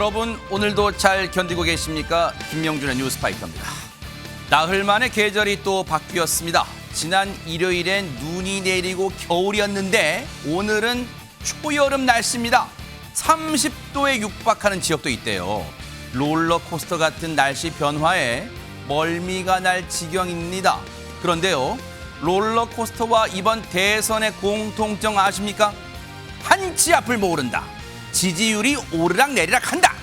여러분 오늘도 잘 견디고 계십니까? 김명준의 뉴스파이터입니다. 나흘 만에 계절이 또 바뀌었습니다. 지난 일요일엔 눈이 내리고 겨울이었는데 오늘은 초여름 날씨입니다. 30도에 육박하는 지역도 있대요. 롤러코스터 같은 날씨 변화에 멀미가 날 지경입니다. 그런데요, 롤러코스터와 이번 대선의 공통점 아십니까? 한치 앞을 모른다. 지지율이 오르락내리락 한다.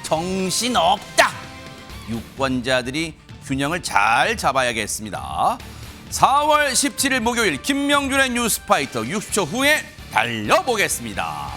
정신없다. 유권자들이 균형을 잘 잡아야겠습니다. 4월 17일 목요일 김명준의 뉴스파이터 60초 후에 달려보겠습니다.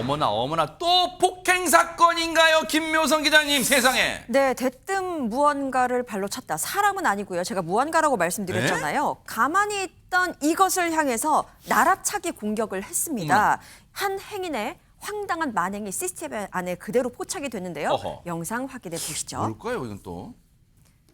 어머나 또 폭행 사건인가요? 김묘성 기자님, 세상에. 네, 대뜸 무언가를 발로 찼다. 사람은 아니고요. 제가 무언가라고 말씀드렸잖아요. 가만히 있던 이것을 향해서 날아차기 공격을 했습니다. 한 행인의 황당한 만행이 CCTV 안에 그대로 포착이 됐는데요. 어허. 영상 확인해 보시죠. 뭘까요, 이건 또?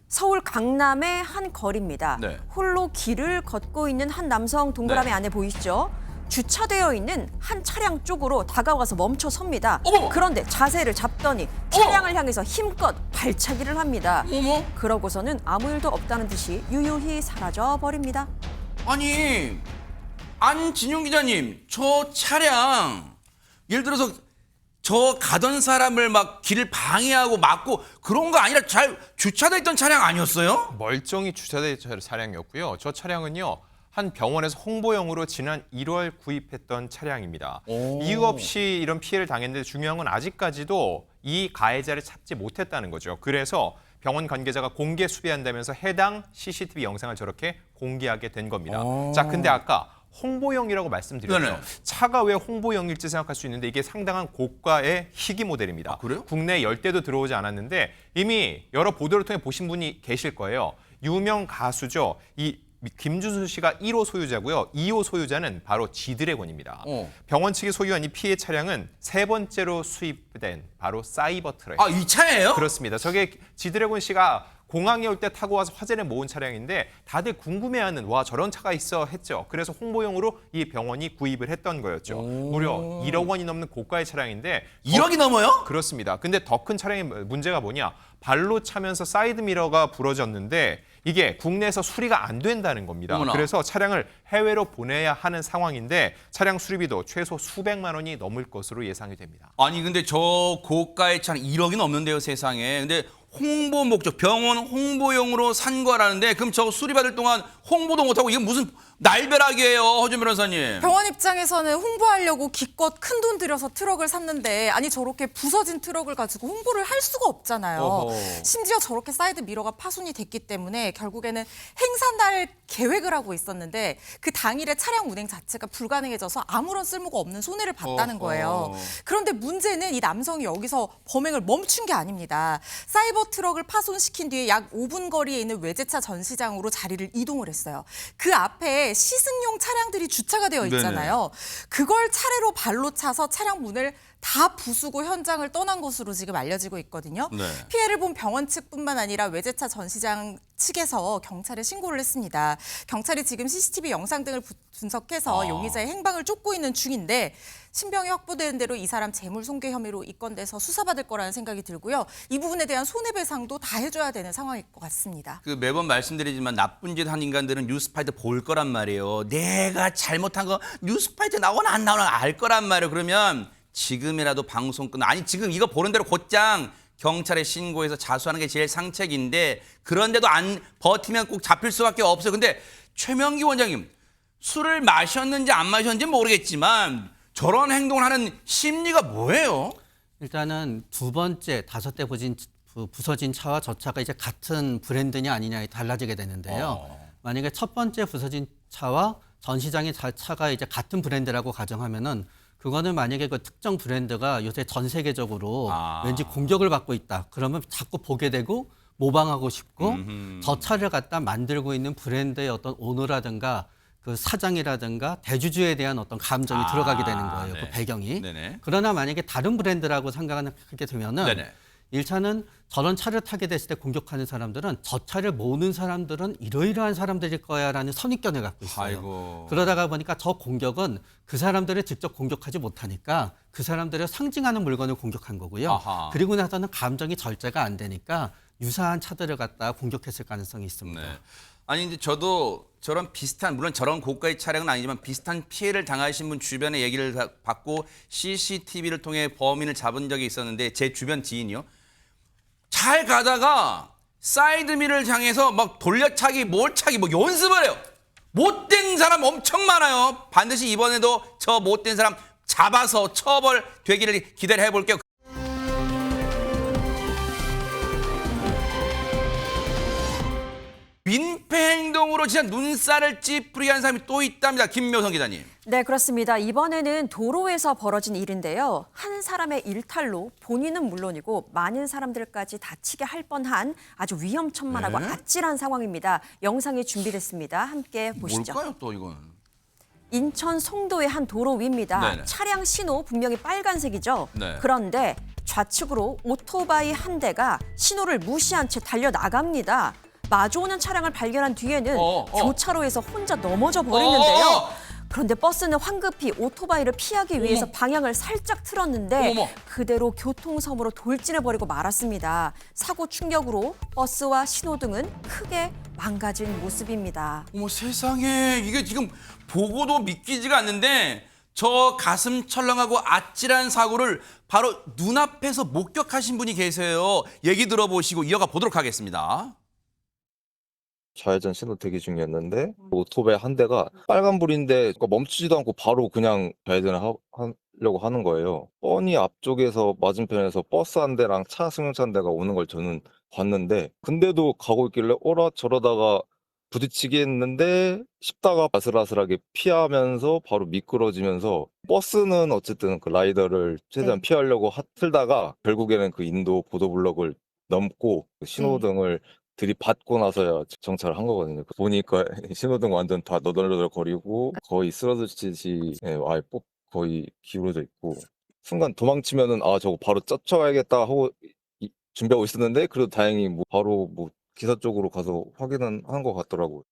서울 강남의 한 거리입니다. 네. 홀로 길을 걷고 있는 한 남성 동그라미 네. 안에 보이시죠? 주차되어 있는 한 차량 쪽으로 다가와서 멈춰 섭니다. 어머! 그런데 자세를 잡더니 차량을 향해서 힘껏 발차기를 합니다. 어머? 그러고서는 아무 일도 없다는 듯이 유유히 사라져 버립니다. 아니, 안진용 기자님, 저 차량 예를 들어서 저 가던 사람을 막 길을 방해하고 막고 그런 거 아니라 잘 주차돼 있던 차량 아니었어요? 멀쩡히 주차돼 있던 차량이었고요. 저 차량은요, 한 병원에서 홍보용으로 지난 1월 구입했던 차량입니다. 오. 이유 없이 이런 피해를 당했는데 중요한 건 아직까지도 이 가해자를 찾지 못했다는 거죠. 그래서 병원 관계자가 공개 수배한다면서 해당 CCTV 영상을 저렇게 공개하게 된 겁니다. 오. 자, 근데 아까 홍보용이라고 말씀드렸죠. 네네. 차가 왜 홍보용일지 생각할 수 있는데 이게 상당한 고가의 희귀 모델입니다. 아, 그래요? 국내에 10대도 들어오지 않았는데 이미 여러 보도를 통해 보신 분이 계실 거예요. 유명 가수죠. 이 김준수 씨가 1호 소유자고요. 2호 소유자는 바로 지드래곤입니다. 병원 측이 소유한 이 피해 차량은 세 번째로 수입된 바로 사이버 트럭. 아, 이 차예요? 그렇습니다. 저게 지드래곤 씨가 공항에 올 때 타고 와서 화제를 모은 차량인데 다들 궁금해하는 와 저런 차가 있어 했죠. 그래서 홍보용으로 이 병원이 구입을 했던 거였죠. 무려 1억 원이 넘는 고가의 차량인데 1억이 넘어요? 그렇습니다. 근데 더 큰 차량의 문제가 뭐냐? 발로 차면서 사이드 미러가 부러졌는데 이게 국내에서 수리가 안 된다는 겁니다. 어머나. 그래서 차량을 해외로 보내야 하는 상황인데 차량 수리비도 최소 수백만 원이 넘을 것으로 예상이 됩니다. 아니 근데 저 고가의 차는 1억이 넘는데요, 세상에. 근데 홍보 목적, 병원 홍보용으로 산 거라는데 그럼 저 수리받을 동안 홍보도 못하고 이게 무슨 날벼락이에요, 허준 변호사님. 병원 입장에서는 홍보하려고 기껏 큰 돈 들여서 트럭을 샀는데 아니 저렇게 부서진 트럭을 가지고 홍보를 할 수가 없잖아요. 어허. 심지어 저렇게 사이드 미러가 파손이 됐기 때문에 결국에는 행사 날 계획을 하고 있었는데 그 당일에 차량 운행 자체가 불가능해져서 아무런 쓸모가 없는 손해를 봤다는 어허. 거예요. 그런데 문제는 이 남성이 여기서 범행을 멈춘 게 아닙니다. 사이버 트럭을 파손시킨 뒤에 약 5분 거리에 있는 외제차 전시장으로 자리를 이동을 했어요. 그 앞에 시승용 차량들이 주차가 되어 있잖아요. 그걸 차례로 발로 차서 차량 문을 다 부수고 현장을 떠난 것으로 지금 알려지고 있거든요. 네. 피해를 본 병원 측뿐만 아니라 외제차 전시장 측에서 경찰에 신고를 했습니다. 경찰이 지금 CCTV 영상 등을 분석해서 용의자의 행방을 쫓고 있는 중인데 신병이 확보되는 대로 이 사람 재물손괴 혐의로 입건돼서 수사받을 거라는 생각이 들고요. 이 부분에 대한 손해배상도 다 해줘야 되는 상황일 것 같습니다. 그 매번 말씀드리지만 나쁜 짓 한 인간들은 뉴스파이터 볼 거란 말이에요. 내가 잘못한 거 뉴스파이터 나오나 안 나오나 알 거란 말이에요. 그러면 지금이라도 방송 끝나. 아니 지금 이거 보는 대로 곧장 경찰에 신고해서 자수하는 게 제일 상책인데 그런데도 안 버티면 꼭 잡힐 수밖에 없어요. 근데 최명기 원장님, 술을 마셨는지 안 마셨는지 모르겠지만 저런 행동을 하는 심리가 뭐예요? 일단은 두 번째 다섯 대 부서진 차와 저 차가 이제 같은 브랜드냐 아니냐에 달라지게 되는데요. 만약에 첫 번째 부서진 차와 전시장의 차가 이제 같은 브랜드라고 가정하면은 그거는 만약에 그 특정 브랜드가 요새 전 세계적으로 왠지 공격을 받고 있다. 그러면 자꾸 보게 되고 모방하고 싶고 저 차를 갖다 만들고 있는 브랜드의 어떤 오너라든가 그 사장이라든가 대주주에 대한 어떤 감정이 들어가게 되는 거예요. 네. 그 배경이. 네네. 그러나 만약에 다른 브랜드라고 생각하게 되면은 네네. 1차는 저런 차를 타게 됐을 때 공격하는 사람들은 저 차를 모으는 사람들은 이러이러한 사람들일 거야라는 선입견을 갖고 있어요. 아이고. 그러다가 보니까 저 공격은 그 사람들을 직접 공격하지 못하니까 그 사람들을 상징하는 물건을 공격한 거고요. 아하. 그리고 나서는 감정이 절제가 안 되니까 유사한 차들을 갖다 공격했을 가능성이 있습니다. 네. 아니 이제 저도 저런 비슷한 물론 저런 고가의 차량은 아니지만 비슷한 피해를 당하신 분 주변의 얘기를 받고 CCTV를 통해 범인을 잡은 적이 있었는데 제 주변 지인이요. 잘 가다가 사이드미러를 향해서 막 돌려차기, 몰차기 뭐 연습을 해요. 못된 사람 엄청 많아요. 반드시 이번에도 저 못된 사람 잡아서 처벌되기를 기대를 해볼게요. 민폐 행동으로 진짜 눈살을 찌푸리게 한 사람이 또 있답니다. 김묘성 기자님. 네, 그렇습니다. 이번에는 도로에서 벌어진 일인데요. 한 사람의 일탈로 본인은 물론이고 많은 사람들까지 다치게 할 뻔한 아주 위험천만하고 네? 아찔한 상황입니다. 영상이 준비됐습니다. 함께 보시죠. 뭘까요 또 이건? 인천 송도의 한 도로 위입니다. 네네. 차량 신호 분명히 빨간색이죠. 네. 그런데 좌측으로 오토바이 한 대가 신호를 무시한 채 달려나갑니다. 마주오는 차량을 발견한 뒤에는 교차로에서 혼자 넘어져 버리는데요. 그런데 버스는 황급히 오토바이를 피하기 위해서 방향을 살짝 틀었는데 어머. 그대로 교통섬으로 돌진해버리고 말았습니다. 사고 충격으로 버스와 신호등은 크게 망가진 모습입니다. 어머 세상에 이게 지금 보고도 믿기지가 않는데 저 가슴 철렁하고 아찔한 사고를 바로 눈앞에서 목격하신 분이 계세요. 얘기 들어보시고 이어가 보도록 하겠습니다. 좌회전 신호 대기 중이었는데 오토바이 한 대가 빨간불인데 멈추지도 않고 바로 그냥 좌회전을 하려고 하는 거예요. 뻔히 앞쪽에서 맞은편에서 버스 한 대랑 차 승용차 한 대가 오는 걸 저는 봤는데 근데도 가고 있길래 어라 저러다가 부딪히게 했는데 싶다가 아슬아슬하게 피하면서 바로 미끄러지면서 버스는 어쨌든 그 라이더를 최대한 피하려고 틀다가 결국에는 그 인도 보도블럭을 넘고 그 신호등을 들이받고 나서야 정차를 한 거거든요. 보니까 신호등 완전 다 너덜너덜거리고 거의 쓰러지듯이 아예 거의 기울어져 있고 순간 도망치면은 아 저거 바로 쫓아가야겠다 하고 준비하고 있었는데 그래도 다행히 바로 기사 쪽으로 가서 확인은 한 것 같더라고요.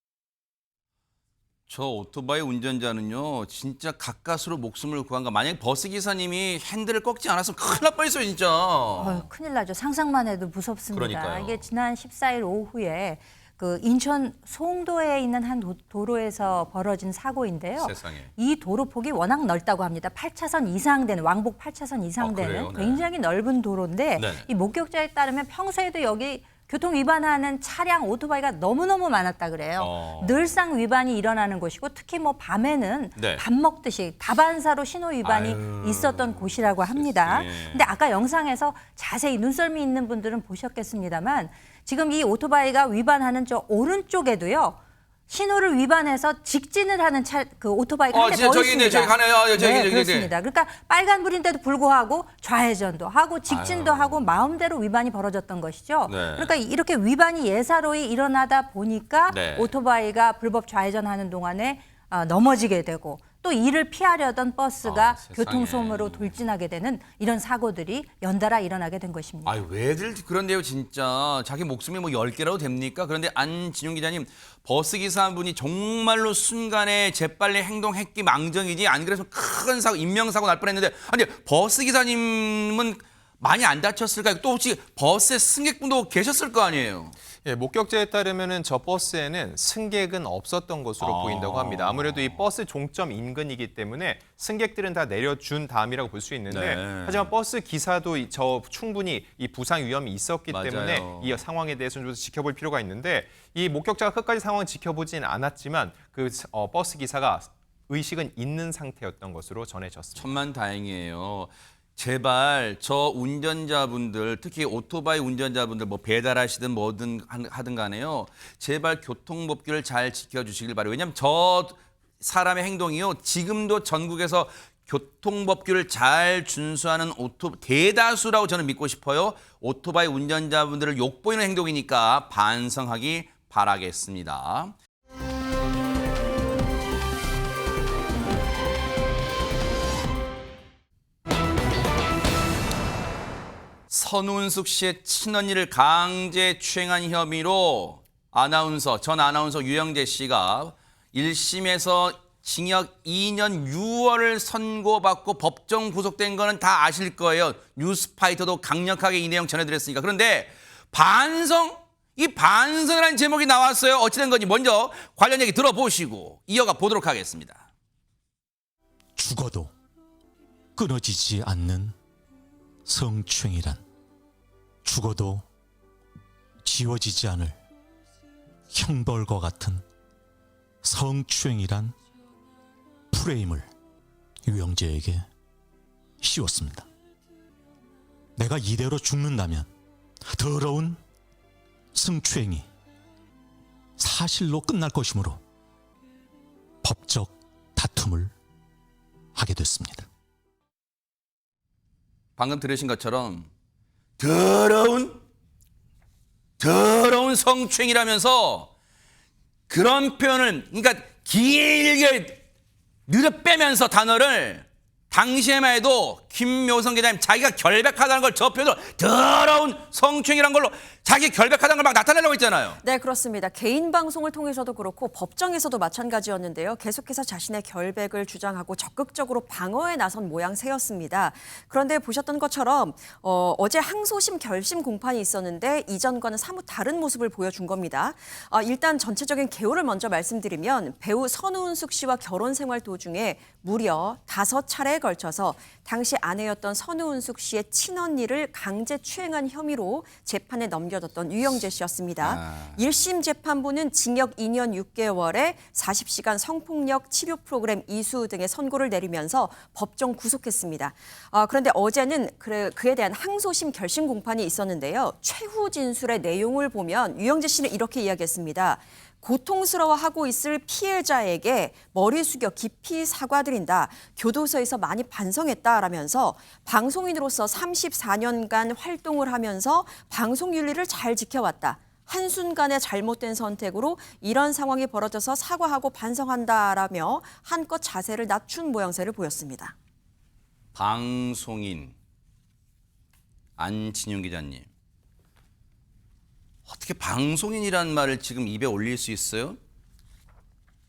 저 오토바이 운전자는요 진짜 가까스로 목숨을 구한가. 만약에 버스 기사님이 핸들을 꺾지 않았으면 큰일 날 뻔했어요 진짜. 큰일 나죠. 상상만 해도 무섭습니다. 그러니까요. 이게 지난 14일 오후에 그 인천 송도에 있는 한 도로에서 벌어진 사고인데요. 세상에. 이 도로폭이 워낙 넓다고 합니다. 8차선 이상 되는 왕복 8차선 이상 그래요? 되는 네. 굉장히 넓은 도로인데 네. 이 목격자에 따르면 평소에도 여기 교통 위반하는 차량, 오토바이가 너무너무 많았다 그래요. 늘상 위반이 일어나는 곳이고 특히 밤에는 네. 밥 먹듯이 다반사로 신호 위반이 있었던 곳이라고 합니다. 근데 아까 영상에서 자세히 눈썰미 있는 분들은 보셨겠습니다만 지금 이 오토바이가 위반하는 저 오른쪽에도요. 신호를 위반해서 직진을 하는 그 오토바이가 한 대 더 저기 있습니다. 있네, 저기 가네요. 저기. 그렇습니다. 그러니까 빨간불인데도 불구하고 좌회전도 하고 직진도 하고 마음대로 위반이 벌어졌던 것이죠. 네. 그러니까 이렇게 위반이 예사로이 일어나다 보니까 네. 오토바이가 불법 좌회전하는 동안에 넘어지게 되고 또 이를 피하려던 버스가 세상에. 교통소음으로 돌진하게 되는 이런 사고들이 연달아 일어나게 된 것입니다. 아유 왜들 그런데요 진짜. 자기 목숨이 10개라도 됩니까? 그런데 안진용 기자님 버스 기사 한 분이 정말로 순간에 재빨리 행동했기 망정이지 안 그래서 큰 사고 인명사고 날 뻔했는데 아니 버스 기사님은 많이 안 다쳤을까요? 또 혹시 버스에 승객분도 계셨을 거 아니에요? 예, 목격자에 따르면은 저 버스에는 승객은 없었던 것으로 보인다고 합니다. 아무래도 이 버스 종점 인근이기 때문에 승객들은 다 내려준 다음이라고 볼 수 있는데 네. 하지만 버스 기사도 충분히 이 부상 위험이 있었기 맞아요. 때문에 이 상황에 대해서는 좀 지켜볼 필요가 있는데 이 목격자가 끝까지 상황을 지켜보진 않았지만 그 버스 기사가 의식은 있는 상태였던 것으로 전해졌습니다. 천만다행이에요. 제발 저 운전자분들 특히 오토바이 운전자분들 배달하시든 뭐든 하든 간에요. 제발 교통법규를 잘 지켜주시길 바라요. 왜냐하면 저 사람의 행동이요. 지금도 전국에서 교통법규를 잘 준수하는 대다수라고 저는 믿고 싶어요. 오토바이 운전자분들을 욕보이는 행동이니까 반성하기 바라겠습니다. 선운숙 씨의 친언니를 강제 추행한 혐의로 전 아나운서 유영재 씨가 1심에서 징역 2년 6월을 선고받고 법정 구속된 거는 다 아실 거예요. 뉴스파이터도 강력하게 이 내용 전해드렸으니까. 그런데 이 반성이라는 제목이 나왔어요. 어찌된 건지 먼저 관련 얘기 들어보시고 이어가 보도록 하겠습니다. 죽어도 끊어지지 않는 성추행이란, 죽어도 지워지지 않을 형벌과 같은 성추행이란 프레임을 유영재에게 씌웠습니다. 내가 이대로 죽는다면 더러운 성추행이 사실로 끝날 것이므로 법적 다툼을 하게 됐습니다. 방금 들으신 것처럼 더러운 성추행이라면서 그런 표현을, 그러니까 길게 늘어 빼면서 단어를 당시에만 해도 김묘성 기자님 자기가 결백하다는 걸 저 표현으로 더러운 성추행이라는 걸로 자기 결백하다는 걸 막 나타내려고 했잖아요. 네, 그렇습니다. 개인 방송을 통해서도 그렇고 법정에서도 마찬가지였는데요. 계속해서 자신의 결백을 주장하고 적극적으로 방어에 나선 모양새였습니다. 그런데 보셨던 것처럼 어제 항소심 결심 공판이 있었는데 이전과는 사뭇 다른 모습을 보여준 겁니다. 일단 전체적인 개요를 먼저 말씀드리면 배우 선우은숙 씨와 결혼 생활 도중에 무려 5차례에 걸쳐서 당시 아내였던 선우은숙 씨의 친언니를 강제 추행한 혐의로 재판에 넘겨졌던 유영재 씨였습니다. 1심 재판부는 징역 2년 6개월에 40시간 성폭력 치료 프로그램 이수 등의 선고를 내리면서 법정 구속했습니다. 그런데 어제는 그에 대한 항소심 결심 공판이 있었는데요. 최후 진술의 내용을 보면 유영재 씨는 이렇게 이야기했습니다. 고통스러워하고 있을 피해자에게 머리 숙여 깊이 사과드린다. 교도소에서 많이 반성했다라면서 방송인으로서 34년간 활동을 하면서 방송 윤리를 잘 지켜왔다. 한순간의 잘못된 선택으로 이런 상황이 벌어져서 사과하고 반성한다라며 한껏 자세를 낮춘 모양새를 보였습니다. 방송인 안진용 기자님. 어떻게 방송인이란 말을 지금 입에 올릴 수 있어요?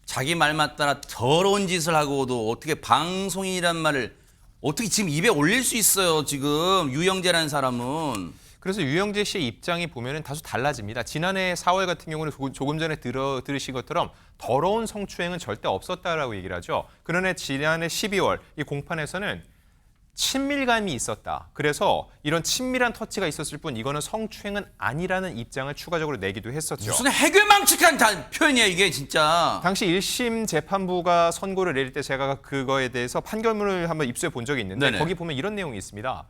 자기 말만 따라 더러운 짓을 하고도 어떻게 방송인이란 말을 어떻게 지금 입에 올릴 수 있어요? 지금 유영재라는 사람은. 그래서 유영재 씨의 입장이 보면은 다소 달라집니다. 지난해 4월 같은 경우는 조금 전에 들으신 것처럼 더러운 성추행은 절대 없었다라고 얘기를 하죠. 그런데 지난해 12월 이 공판에서는 친밀감이 있었다. 그래서 이런 친밀한 터치가 있었을 뿐 이거는 성추행은 아니라는 입장을 추가적으로 내기도 했었죠. 무슨 해괴망측한 표현이야 이게 진짜. 당시 1심 재판부가 선고를 내릴 때 제가 그거에 대해서 판결문을 한번 입수해 본 적이 있는데 네네. 거기 보면 이런 내용이 있습니다.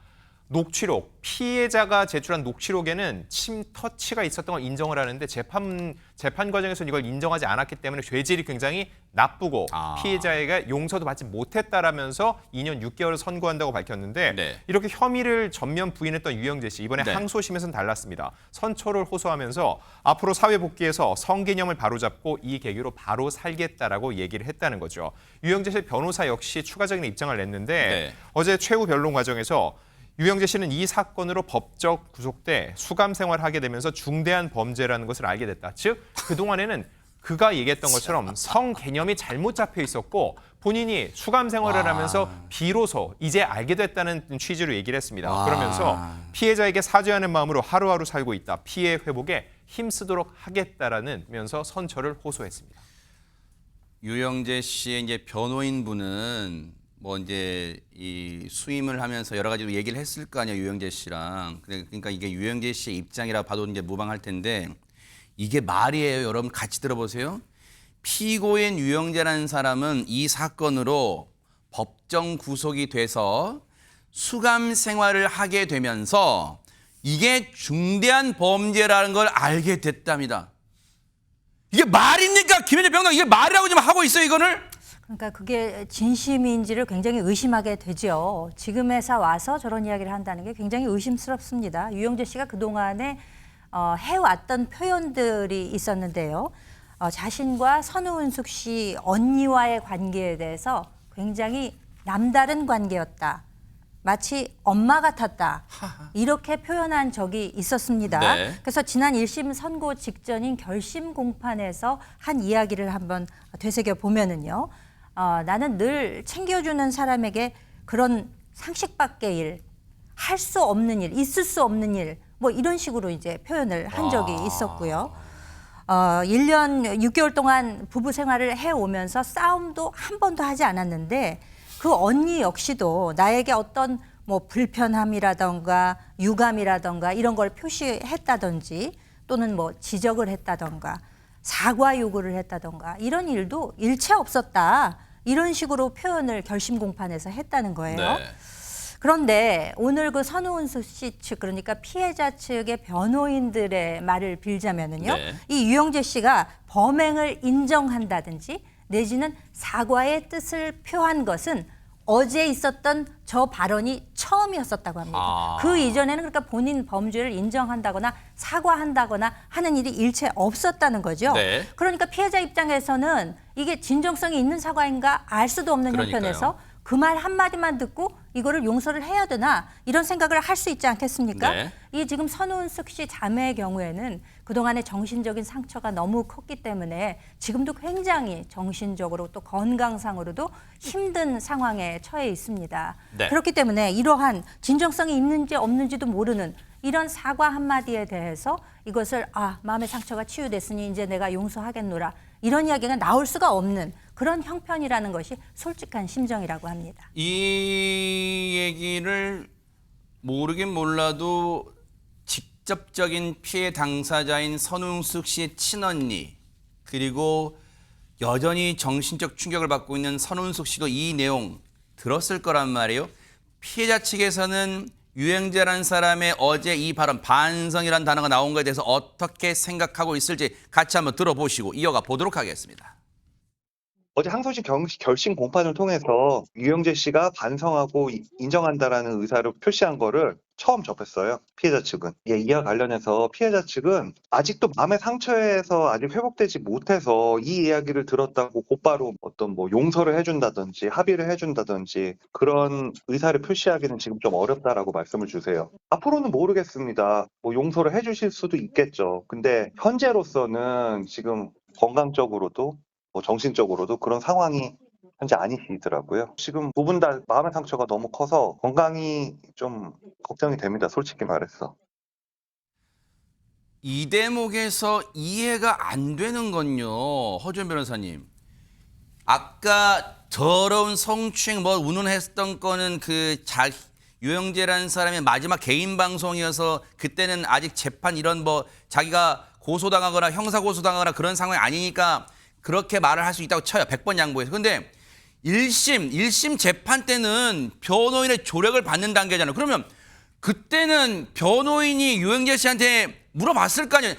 녹취록, 피해자가 제출한 녹취록에는 침 터치가 있었던 걸 인정을 하는데 재판 과정에서는 이걸 인정하지 않았기 때문에 죄질이 굉장히 나쁘고 피해자에게 용서도 받지 못했다라면서 2년 6개월을 선고한다고 밝혔는데 네. 이렇게 혐의를 전면 부인했던 유영재 씨 이번에 네. 항소심에서는 달랐습니다. 선처를 호소하면서 앞으로 사회 복귀해서 성개념을 바로잡고 이 계기로 바로 살겠다라고 얘기를 했다는 거죠. 유영재 씨 변호사 역시 추가적인 입장을 냈는데 네. 어제 최후 변론 과정에서 유영재 씨는 이 사건으로 법적 구속돼 수감 생활을 하게 되면서 중대한 범죄라는 것을 알게 됐다. 즉 그동안에는 그가 얘기했던 것처럼 성 개념이 잘못 잡혀 있었고 본인이 수감 생활을 하면서 비로소 이제 알게 됐다는 취지로 얘기를 했습니다. 그러면서 피해자에게 사죄하는 마음으로 하루하루 살고 있다. 피해 회복에 힘쓰도록 하겠다라면서 선처를 호소했습니다. 유영재 씨의 이제 변호인분은 뭐 이제 이 수임을 하면서 여러 가지로 얘기를 했을 거 아니에요, 유영재 씨랑. 그러니까 이게 유영재 씨의 입장이라 봐도 이제 무방할 텐데 이게 말이에요, 여러분 같이 들어보세요. 피고인 유영재라는 사람은 이 사건으로 법정 구속이 돼서 수감 생활을 하게 되면서 이게 중대한 범죄라는 걸 알게 됐답니다. 이게 말입니까? 김현재 병장 이게 말이라고 지금 하고 있어요, 이거를? 그러니까 그게 진심인지를 굉장히 의심하게 되죠. 지금에서 와서 저런 이야기를 한다는 게 굉장히 의심스럽습니다. 유영재 씨가 그동안에 해왔던 표현들이 있었는데요. 자신과 선우은숙 씨 언니와의 관계에 대해서 굉장히 남다른 관계였다. 마치 엄마 같았다. 이렇게 표현한 적이 있었습니다. 네. 그래서 지난 1심 선고 직전인 결심 공판에서 한 이야기를 한번 되새겨 보면은요. 나는 늘 챙겨주는 사람에게 그런 상식 밖의 일, 할 수 없는 일, 있을 수 없는 일, 뭐 이런 식으로 이제 표현을 한 적이 있었고요. 1년 6개월 동안 부부 생활을 해오면서 싸움도 한 번도 하지 않았는데 그 언니 역시도 나에게 어떤 뭐 불편함이라던가 유감이라던가 이런 걸 표시했다든지 또는 뭐 지적을 했다던가 사과 요구를 했다던가 이런 일도 일체 없었다. 이런 식으로 표현을 결심 공판에서 했다는 거예요. 네. 그런데 오늘 그 선우은수 씨 측, 그러니까 피해자 측의 변호인들의 말을 빌자면은요. 네. 이 유영재 씨가 범행을 인정한다든지 내지는 사과의 뜻을 표한 것은 어제 있었던 저 발언이 처음이었었다고 합니다. 그 이전에는 그러니까 본인 범죄를 인정한다거나 사과한다거나 하는 일이 일체 없었다는 거죠. 네. 그러니까 피해자 입장에서는 이게 진정성이 있는 사과인가 알 수도 없는 그러니까요. 형편에서 그 말 한마디만 듣고 이거를 용서를 해야 되나 이런 생각을 할 수 있지 않겠습니까? 네. 이 지금 선우은숙 씨 자매의 경우에는 그동안의 정신적인 상처가 너무 컸기 때문에 지금도 굉장히 정신적으로 또 건강상으로도 힘든 상황에 처해 있습니다. 네. 그렇기 때문에 이러한 진정성이 있는지 없는지도 모르는 이런 사과 한마디에 대해서 이것을 마음의 상처가 치유됐으니 이제 내가 용서하겠노라 이런 이야기가 나올 수가 없는 그런 형편이라는 것이 솔직한 심정이라고 합니다. 이 얘기를 모르긴 몰라도 직접적인 피해 당사자인 선웅숙 씨의 친언니 그리고 여전히 정신적 충격을 받고 있는 선웅숙 씨도 이 내용 들었을 거란 말이에요. 피해자 측에서는 유영재라는 사람의 어제 이 발언 반성이라는 단어가 나온 것에 대해서 어떻게 생각하고 있을지 같이 한번 들어보시고 이어가 보도록 하겠습니다. 어제 항소심 결심 공판을 통해서 유영재 씨가 반성하고 인정한다라는 의사를 표시한 거를 처음 접했어요. 피해자 측은. 이와 관련해서 피해자 측은 아직도 마음의 상처에서 아직 회복되지 못해서 이 이야기를 들었다고 곧바로 어떤 뭐 용서를 해준다든지 합의를 해준다든지 그런 의사를 표시하기는 지금 좀 어렵다라고 말씀을 주세요. 앞으로는 모르겠습니다. 뭐 용서를 해주실 수도 있겠죠. 근데 현재로서는 지금 건강적으로도 뭐 정신적으로도 그런 상황이 현재 아니시더라고요. 지금 두 분 다 마음의 상처가 너무 커서 건강이 좀 걱정이 됩니다. 솔직히 말해서. 이 대목에서 이해가 안 되는 건요. 허준 변호사님. 아까 더러운 성추행 뭐 운운했던 거는 유영재라는 사람의 마지막 개인 방송이어서 그때는 아직 재판 이런 뭐 자기가 고소당하거나 형사 고소당하거나 그런 상황이 아니니까 그렇게 말을 할 수 있다고 쳐요. 100번 양보해서. 근데 1심 재판 때는 변호인의 조력을 받는 단계잖아요. 그러면 그때는 변호인이 유영재 씨한테 물어봤을 거 아니에요.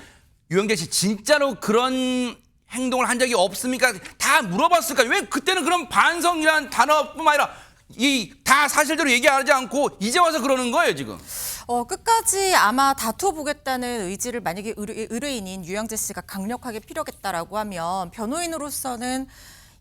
유영재 씨 진짜로 그런 행동을 한 적이 없습니까? 다 물어봤을 거예요. 왜 그때는 그런 반성이란 단어뿐만 아니라 다 사실대로 얘기하지 않고 이제 와서 그러는 거예요, 지금. 끝까지 아마 다투어보겠다는 의지를 만약에 의뢰인인 유영재 씨가 강력하게 피력했다라고 하면 변호인으로서는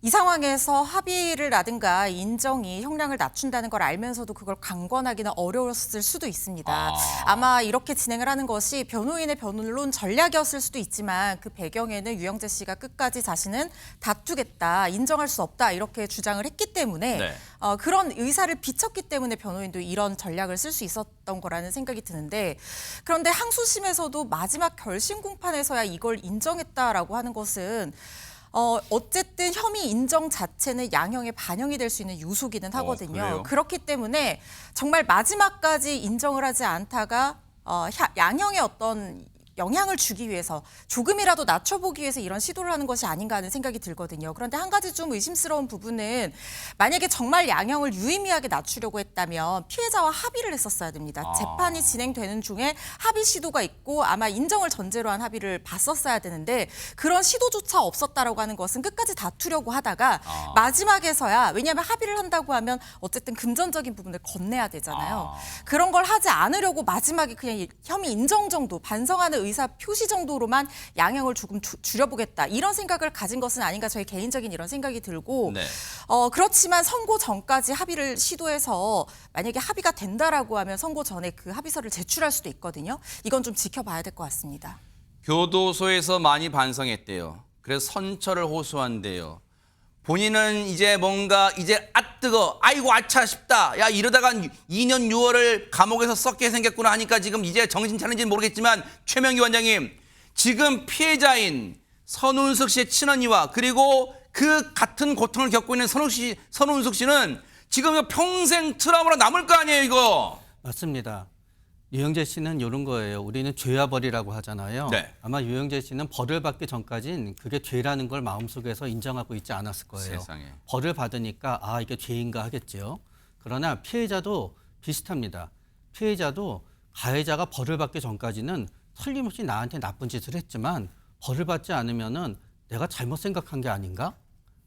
이 상황에서 합의를라든가 인정이 형량을 낮춘다는 걸 알면서도 그걸 강권하기는 어려웠을 수도 있습니다. 아마 이렇게 진행을 하는 것이 변호인의 변론 전략이었을 수도 있지만 그 배경에는 유영재 씨가 끝까지 자신은 다투겠다, 인정할 수 없다 이렇게 주장을 했기 때문에 네. 그런 의사를 비쳤기 때문에 변호인도 이런 전략을 쓸 수 있었던 거라는 생각이 드는데 그런데 항소심에서도 마지막 결심 공판에서야 이걸 인정했다라고 하는 것은 어쨌든 혐의 인정 자체는 양형에 반영이 될 수 있는 요소기는 하거든요. 그래요? 그렇기 때문에 정말 마지막까지 인정을 하지 않다가 양형에 어떤 영향을 주기 위해서 조금이라도 낮춰보기 위해서 이런 시도를 하는 것이 아닌가 하는 생각이 들거든요. 그런데 한 가지 좀 의심스러운 부분은 만약에 정말 양형을 유의미하게 낮추려고 했다면 피해자와 합의를 했었어야 됩니다. 재판이 진행되는 중에 합의 시도가 있고 아마 인정을 전제로 한 합의를 봤었어야 되는데 그런 시도조차 없었다라고 하는 것은 끝까지 다투려고 하다가 마지막에서야 왜냐하면 합의를 한다고 하면 어쨌든 금전적인 부분을 건네야 되잖아요. 그런 걸 하지 않으려고 마지막에 그냥 혐의 인정 정도 반성하는 의사 표시 정도로만 양형을 조금 줄여보겠다 이런 생각을 가진 것은 아닌가 저의 개인적인 이런 생각이 들고 네. 그렇지만 선고 전까지 합의를 시도해서 만약에 합의가 된다라고 하면 선고 전에 그 합의서를 제출할 수도 있거든요. 이건 좀 지켜봐야 될 것 같습니다. 교도소에서 많이 반성했대요. 그래서 선처를 호소한대요. 본인은 이제 뭔가 이제 뜨거 아이고 아차 싶다. 야 이러다가 2년 6월을 감옥에서 썩게 생겼구나 하니까 지금 이제 정신 차린지는 모르겠지만 최명기 원장님 지금 피해자인 선운석 씨의 친언니와 그리고 그 같은 고통을 겪고 있는 선운석 씨는 지금 이거 평생 트라우마로 남을 거 아니에요 이거. 맞습니다. 유영재 씨는 이런 거예요. 우리는 죄와 벌이라고 하잖아요. 네. 아마 유영재 씨는 벌을 받기 전까진 그게 죄라는 걸 마음속에서 인정하고 있지 않았을 거예요. 세상에. 벌을 받으니까 아 이게 죄인가 하겠죠. 그러나 피해자도 비슷합니다. 피해자도 가해자가 벌을 받기 전까지는 틀림없이 나한테 나쁜 짓을 했지만 벌을 받지 않으면은 내가 잘못 생각한 게 아닌가?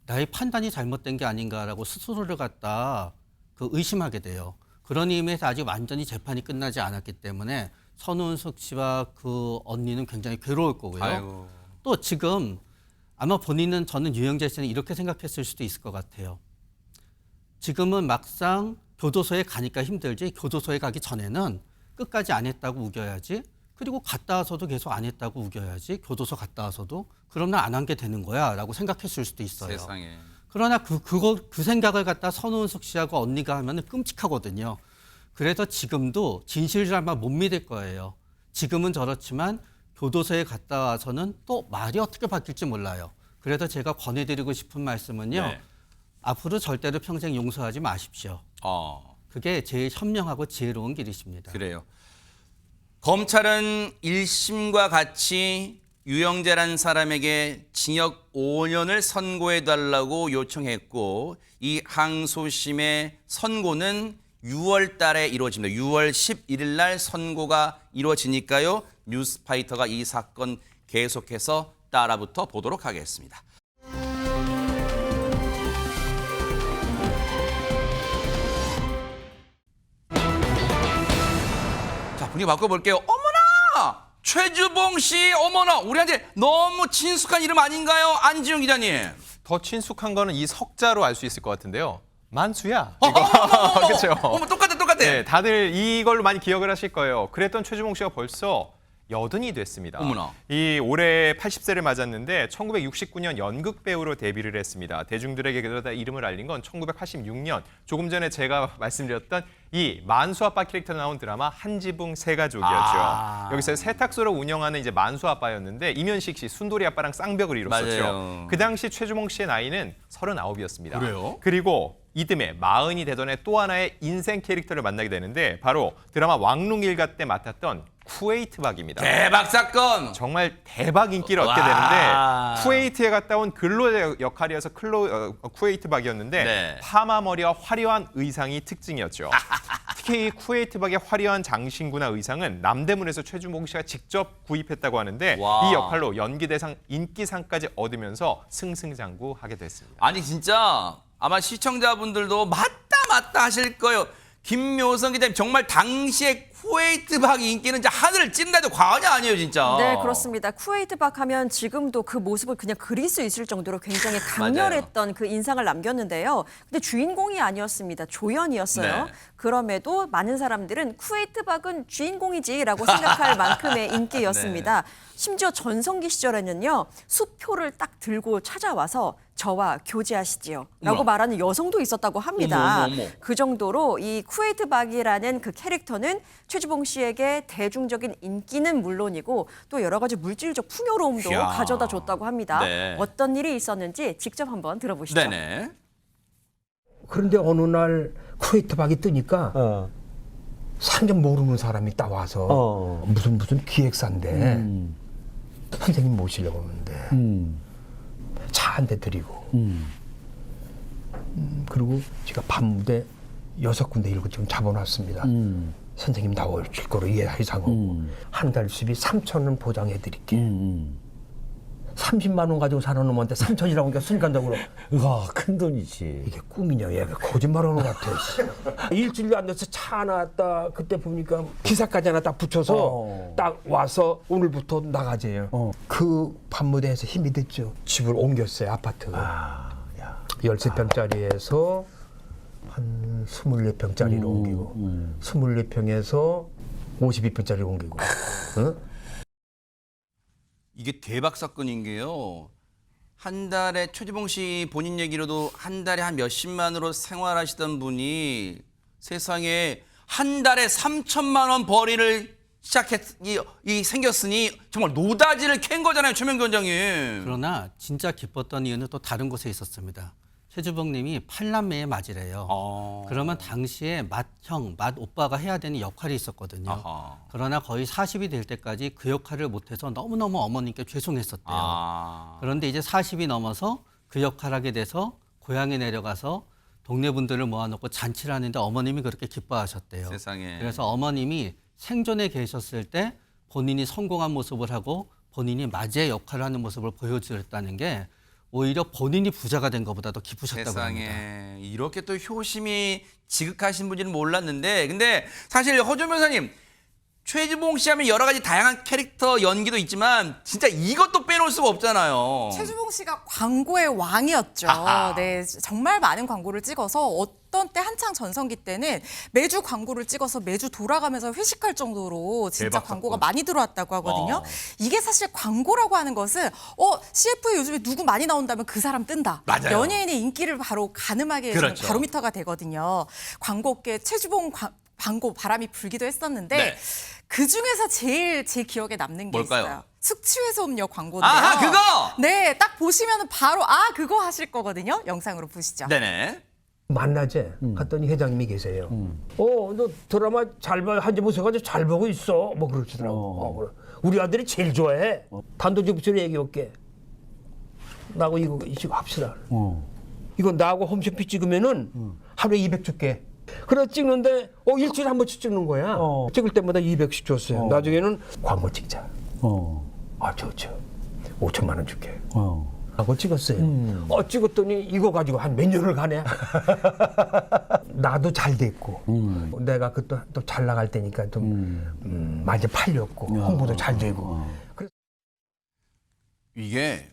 나의 판단이 잘못된 게 아닌가라고 스스로를 갖다 의심하게 돼요. 그런 의미에서 아직 완전히 재판이 끝나지 않았기 때문에 선운석 씨와 그 언니는 굉장히 괴로울 거고요. 아이고. 또 지금 아마 본인은 저는 유영재 씨는 이렇게 생각했을 수도 있을 것 같아요. 지금은 막상 교도소에 가니까 힘들지 교도소에 가기 전에는 끝까지 안 했다고 우겨야지. 그리고 갔다 와서도 계속 안 했다고 우겨야지. 교도소 갔다 와서도 그럼 난 안 한 게 되는 거야 라고 생각했을 수도 있어요. 세상에. 그러나 그 생각을 갖다 선운석 씨하고 언니가 하면 끔찍하거든요. 그래서 지금도 진실을 아마 못 믿을 거예요. 지금은 저렇지만 교도소에 갔다 와서는 또 말이 어떻게 바뀔지 몰라요. 그래서 제가 권해드리고 싶은 말씀은요. 네. 앞으로 절대로 평생 용서하지 마십시오. 그게 제일 현명하고 지혜로운 길이십니다. 그래요. 검찰은 1심과 같이 유영재라는 사람에게 징역 5년을 선고해달라고 요청했고 이 항소심의 선고는 6월 달에 이루어집니다. 6월 11일 날 선고가 이루어지니까요. 뉴스파이터가 이 사건 계속해서 따라붙어 보도록 하겠습니다. 자, 분위기 바꿔볼게요. 어머나! 최주봉 씨, 어머나! 우리한테 너무 친숙한 이름 아닌가요? 안지용 기자님. 더 친숙한 거는 이 석자로 알 수 있을 것 같은데요. 만수야. 그렇죠. 그렇죠. 어머, 똑같아. 네, 다들 이걸로 많이 기억을 하실 거예요. 그랬던 최주봉 씨가 벌써 80이 됐습니다. 어머나. 이 올해 80세를 맞았는데 1969년 연극 배우로 데뷔를 했습니다. 대중들에게 그러다 이름을 알린 건 1986년 조금 전에 제가 말씀드렸던 이 만수 아빠 캐릭터 나온 드라마 한지붕 세 가족이었죠. 여기서 세탁소를 운영하는 이제 만수 아빠였는데 이면식 씨 순돌이 아빠랑 쌍벽을 이뤘었죠. 맞아요. 그 당시 최주봉 씨의 나이는 39이었습니다. 그래요? 그리고 이듬해 40이 되던 해 또 하나의 인생 캐릭터를 만나게 되는데 바로 드라마 왕릉일가 때 맡았던 쿠웨이트 박입니다. 대박 사건! 정말 대박 인기를 얻게 되는데 쿠웨이트에 갔다 온 근로 역할이어서 쿠웨이트 박이었는데 네. 파마 머리와 화려한 의상이 특징이었죠. 특히 이 쿠웨이트 박의 화려한 장신구나 의상은 남대문에서 최주봉 씨가 직접 구입했다고 하는데 와. 이 역할로 연기대상 인기상까지 얻으면서 승승장구하게 됐습니다. 아니 진짜 아마 시청자분들도 맞다 하실 거예요. 김묘성 기자님 정말 당시에 쿠웨이트 박의 인기는 이제 하늘을 찌른다 해도 과언이 아니에요 진짜. 네, 그렇습니다. 쿠웨이트 박 하면 지금도 그 모습을 그냥 그릴 수 있을 정도로 굉장히 강렬했던 그 인상을 남겼는데요. 근데 주인공이 아니었습니다. 조연이었어요. 네. 그럼에도 많은 사람들은 쿠웨이트 박은 주인공이지라고 생각할 만큼의 인기였습니다. 네. 심지어 전성기 시절에는요. 수표를 딱 들고 찾아와서 저와 교제하시지요 라고 어머. 말하는 여성도 있었다고 합니다. 어머. 그 정도로 이 쿠웨이트 박이라는 그 캐릭터는 최주봉 씨에게 대중적인 인기는 물론이고 또 여러 가지 물질적 풍요로움도 이야. 가져다 줬다고 합니다. 네. 어떤 일이 있었는지 직접 한번 들어보시죠. 네네. 그런데 어느 날 쿠웨이트 박이 뜨니까 상점 모르는 사람이 딱 와서 무슨 기획사인데 선생님 모시려고 하는데 차 한 대 드리고 그리고 제가 밤무대 6군데 7군데 잡아놨습니다. 선생님 나오실 거로 이해하자고 한 달 수입이 3,000원 보장해 드릴게. 30만 원 가지고 사는 놈한테 3천이라고 하니까 순간적으로 와, 큰 돈이지. 이게 꿈이냐 얘가 거짓말하는 것 같아. 일주일도 안 돼서 차 하나 딱 그때 보니까 기사까지 하나 딱 붙여서 딱 와서 오늘부터 나가재요. 그 밤무대에서 힘이 됐죠. 집을 옮겼어요, 아파트. 13평짜리에서 한 24평짜리로 옮기고 24평에서 52평짜리로 옮기고. 응? 이게 대박 사건인 게요. 한 달에 최주봉 씨 본인 얘기로도 한 달에 한 몇십만으로 생활하시던 분이 세상에 한 달에 3천만 원 벌이를 생겼으니 정말 노다지를 캔 거잖아요, 최명규 원장님. 그러나 진짜 기뻤던 이유는 또 다른 곳에 있었습니다. 최주봉 님이 8남매의 맞이래요. 그러면 당시에 맏형, 맏오빠가 해야 되는 역할이 있었거든요. 그러나 거의 40이 될 때까지 그 역할을 못해서 너무너무 어머님께 죄송했었대요. 그런데 이제 40이 넘어서 그 역할을 하게 돼서 고향에 내려가서 동네 분들을 모아놓고 잔치를 하는데 어머님이 그렇게 기뻐하셨대요. 세상에. 그래서 어머님이 생존에 계셨을 때 본인이 성공한 모습을 하고 본인이 맞이의 역할을 하는 모습을 보여주었다는 게 오히려 본인이 부자가 된 것보다 더 기쁘셨다고 합니다. 세상에 이렇게 또 효심이 지극하신 분인지는 몰랐는데 근데 사실 허준 변호사님 최주봉 씨 하면 여러 가지 다양한 캐릭터 연기도 있지만 진짜 이것도 빼놓을 수가 없잖아요. 최주봉 씨가 광고의 왕이었죠. 아하. 네, 정말 많은 광고를 찍어서 어떤 때 한창 전성기 때는 매주 광고를 찍어서 매주 돌아가면서 회식할 정도로 진짜 대박 광고가 사건. 많이 들어왔다고 하거든요. 이게 사실 광고라고 하는 것은 CF에 요즘에 누구 많이 나온다면 그 사람 뜬다. 맞아요. 연예인의 인기를 바로 가늠하게 해주는 그렇죠. 바로미터가 되거든요. 광고계 최주봉 광고 바람이 불기도 했었는데 네. 그중에서 제일 제 기억에 남는 게 뭘까요? 있어요. 숙취해소 음료 광고인데요. 아하, 그거! 네, 딱 보시면 바로 그거 하실 거거든요. 영상으로 보시죠. 네네. 만나재 갔더니 회장님이 계세요. 너 드라마 잘 봐, 한지 보셔가지고 잘 보고 있어. 뭐 그러시더라고. 그래. 우리 아들이 제일 좋아해. 단도직입적으로 얘기할게. 나하고 이거 합시다. 이거 나하고 홈쇼핑 찍으면은 하루에 200 줄게. 그래 찍는데 일주일에 한 번씩 찍는 거야. 찍을 때마다 200씩 줬어요. 나중에는 광고 찍자. 좋죠. 5천만 원 줄게. 하고 찍었어요. 찍었더니 이거 가지고 한 몇 년을 가네. 나도 잘 됐고 내가 또 잘 나갈 때니까 좀 많이 팔렸고 홍보도 잘 되고. 그래서 이게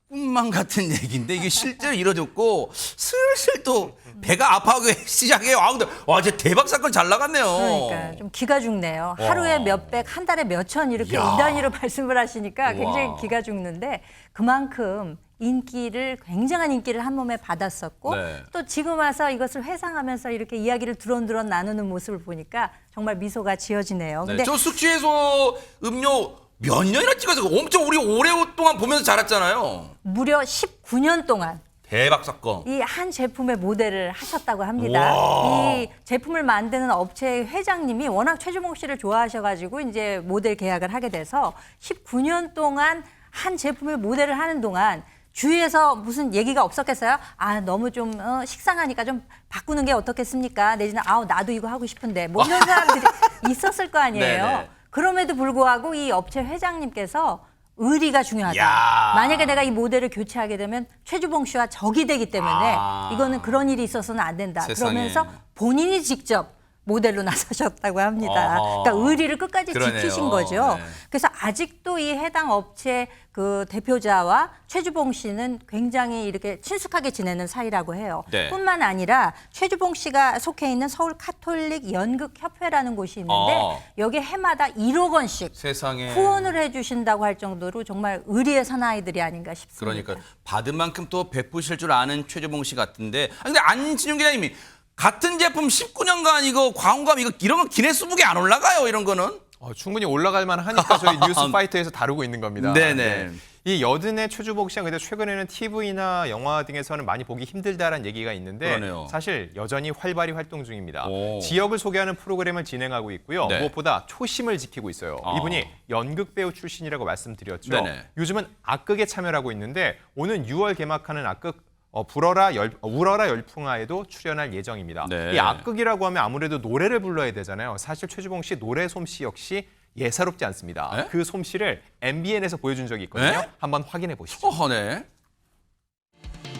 꿈만 같은 얘기인데 이게 실제로 이루어졌고 슬슬 또 배가 아파하기 시작해요. 근데 진짜 대박 사건 잘 나갔네요. 그러니까 좀 기가 죽네요. 하루에 몇백, 한 달에 몇천 이렇게 이 단위로 말씀을 하시니까 굉장히 기가 죽는데 그만큼 굉장한 인기를 한 몸에 받았었고 네. 또 지금 와서 이것을 회상하면서 이렇게 이야기를 두런두런 나누는 모습을 보니까 정말 미소가 지어지네요. 네, 근데 저 숙취해소 음료 몇 년이나 찍어서 엄청 우리 오랫동안 보면서 자랐잖아요. 무려 19년 동안 대박 사건. 이 한 제품의 모델을 하셨다고 합니다. 이 제품을 만드는 업체의 회장님이 워낙 최주봉 씨를 좋아하셔가지고 이제 모델 계약을 하게 돼서 19년 동안 한 제품의 모델을 하는 동안 주위에서 무슨 얘기가 없었겠어요? 너무 좀 식상하니까 좀 바꾸는 게 어떻겠습니까? 내지는 나도 이거 하고 싶은데 뭐 이런 사람들이 있었을 거 아니에요. 네네. 그럼에도 불구하고 이 업체 회장님께서 의리가 중요하다. 야. 만약에 내가 이 모델을 교체하게 되면 최주봉 씨와 적이 되기 때문에 이거는 그런 일이 있어서는 안 된다. 세상에. 그러면서 본인이 직접 모델로 나서셨다고 합니다. 그러니까 의리를 끝까지 그러네요. 지키신 거죠. 네. 그래서 아직도 이 해당 업체 그 대표자와 최주봉 씨는 굉장히 이렇게 친숙하게 지내는 사이라고 해요. 네. 뿐만 아니라 최주봉 씨가 속해 있는 서울 카톨릭 연극협회라는 곳이 있는데 여기 해마다 1억 원씩 세상에. 후원을 해주신다고 할 정도로 정말 의리의 사나이들이 아닌가 싶습니다. 그러니까 받은 만큼 또 베푸실 줄 아는 최주봉 씨 같은데 근데 안진용 기자님이 같은 제품 19년간 이거 광고감 이런 거 기네스북에 안 올라가요 이런 거는? 충분히 올라갈 만하니까 저희 뉴스파이터에서 다루고 있는 겁니다. 네네. 이 여든의 최주봉 씨가 근데 최근에는 TV나 영화 등에서는 많이 보기 힘들다라는 얘기가 있는데 그러네요. 사실 여전히 활발히 활동 중입니다. 오. 지역을 소개하는 프로그램을 진행하고 있고요. 네. 무엇보다 초심을 지키고 있어요. 이분이 연극 배우 출신이라고 말씀드렸죠. 네네. 요즘은 악극에 참여를 하고 있는데 오는 6월 개막하는 악극 울어라 열풍아에도 출연할 예정입니다. 네. 이 악극이라고 하면 아무래도 노래를 불러야 되잖아요. 사실 최주봉 씨 노래 솜씨 역시 예사롭지 않습니다. 에? 그 솜씨를 MBN에서 보여준 적이 있거든요. 에? 한번 확인해 보시죠. 네.